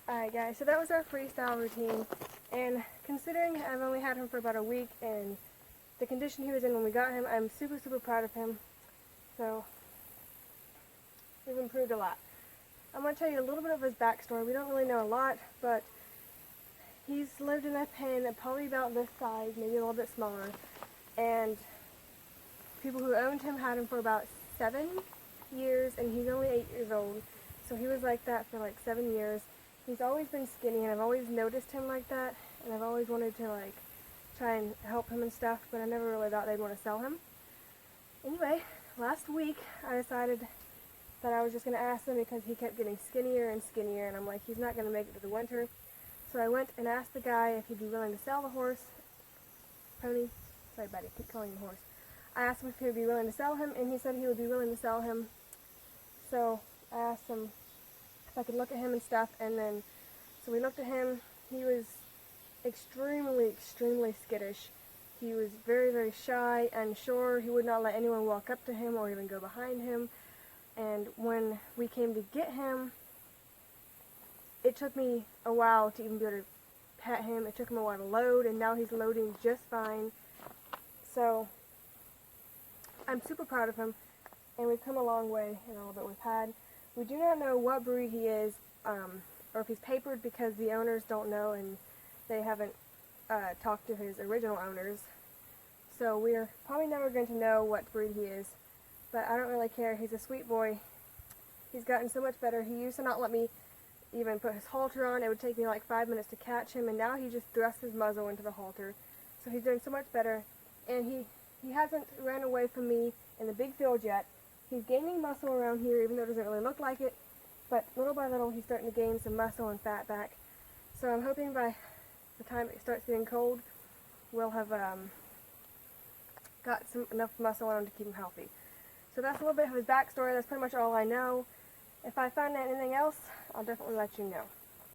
Alright guys, so that was our freestyle routine, and considering I've only had him for about a week and the condition he was in when we got him, I'm super proud of him. So we've improved a lot. I'm going to tell you a little bit of his backstory. We don't really know a lot, but he's lived in a pen probably about this size, maybe a little bit smaller, and people who owned him had him for about 7 years, and he's only 8 years old, so he was like that for like 7 years. He's always been skinny, and I've always noticed him like that, and I've always wanted to like try and help him and stuff, but I never really thought they'd want to sell him. Anyway, last week I decided that I was just going to ask him because he kept getting skinnier and skinnier, and I'm like, he's not going to make it to the winter. So I went and asked the guy if he'd be willing to sell the horse. Pony? Sorry buddy, I keep calling him horse. I asked him if he would be willing to sell him, and he said he would be willing to sell him. So I asked him if I could look at him and stuff, and then, so we looked at him. He was extremely skittish. He was very shy, unsure. He would not let anyone walk up to him or even go behind him. And when we came to get him, it took me a while to even be able to pet him. It took him a while to load, and now he's loading just fine. So I'm super proud of him, and we've come a long way in all that we've had. We do not know what breed he is, or if he's papered, because the owners don't know, and they haven't talked to his original owners. So we're probably never going to know what breed he is, but I don't really care. He's a sweet boy. He's gotten so much better. He used to not let me even put his halter on. It would take me like 5 minutes to catch him, and now he just thrusts his muzzle into the halter. So he's doing so much better, and he hasn't ran away from me in the big field yet. He's gaining muscle around here, even though it doesn't really look like it, but little by little he's starting to gain some muscle and fat back. So I'm hoping by the time it starts getting cold, we'll have got enough muscle on him to keep him healthy. So that's a little bit of his backstory. That's pretty much all I know. If I find out anything else, I'll definitely let you know.